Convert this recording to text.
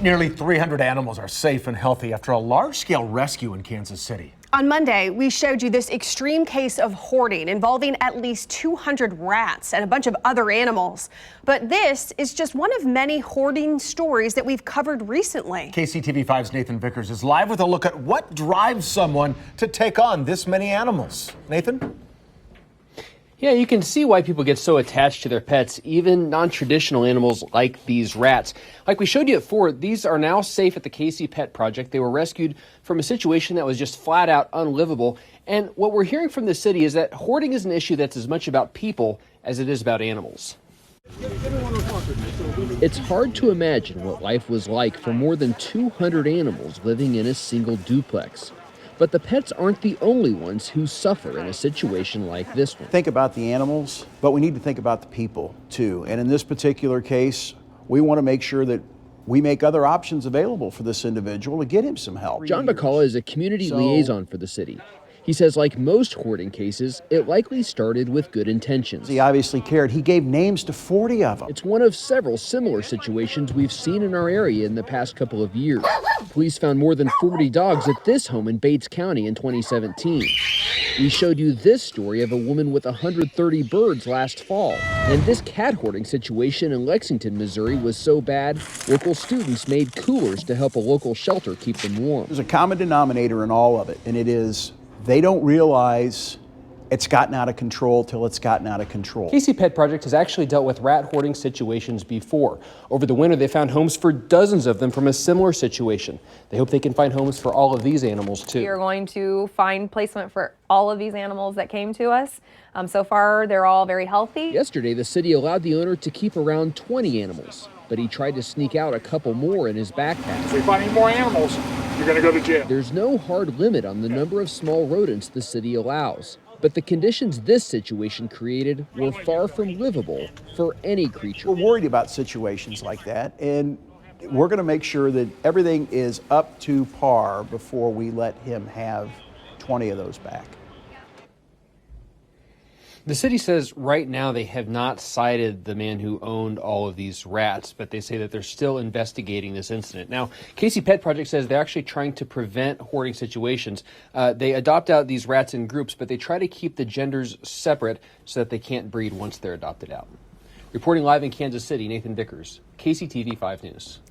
Nearly 300 animals are safe and healthy after a large-scale rescue in Kansas City. On Monday, we showed you this extreme case of hoarding involving at least 200 rats and a bunch of other animals. But this is just one of many hoarding stories that we've covered recently. KCTV5's Nathan Vickers is live with a look at what drives someone to take on this many animals. Nathan? Yeah, you can see why people get so attached to their pets, even non-traditional animals like these rats. Like we showed you at 4, these are now safe at the KC Pet Project. They were rescued from a situation that was just flat out unlivable. And what we're hearing from the city is that hoarding is an issue that's as much about people as it is about animals. It's hard to imagine what life was like for more than 200 animals living in a single duplex. But the pets aren't the only ones who suffer in a situation like this one. Think about the animals, but we need to think about the people too. And in this particular case, we want to make sure that we make other options available for this individual to get him some help. John McCall is a community liaison for the city. He says, like most hoarding cases, it likely started with good intentions. He obviously cared. He gave names to 40 of them. It's one of several similar situations we've seen in our area in the past couple of years. Police found more than 40 dogs at this home in Bates County in 2017. We showed you this story of a woman with 130 birds last fall. And this cat hoarding situation in Lexington, Missouri was so bad, local students made coolers to help a local shelter keep them warm. There's a common denominator in all of it, and it is they don't realize it's gotten out of control till it's gotten out of control. KC Pet Project has actually dealt with rat hoarding situations before. Over the winter, they found homes for dozens of them from a similar situation. They hope they can find homes for all of these animals too. We are going to find placement for all of these animals that came to us. So far, they're all very healthy. Yesterday, the city allowed the owner to keep around 20 animals, but he tried to sneak out a couple more in his backpack. If we find any more animals, you're going to go to jail. There's no hard limit on the number of small rodents the city allows, but the conditions this situation created were far from livable for any creature. We're worried about situations like that, and we're going to make sure that everything is up to par before we let him have 20 of those back. The city says right now they have not cited the man who owned all of these rats, but they say that they're still investigating this incident. Now, KC Pet Project says they're actually trying to prevent hoarding situations. They adopt out these rats in groups, but they try to keep the genders separate so that they can't breed once they're adopted out. Reporting live in Kansas City, Nathan Vickers, KCTV 5 News.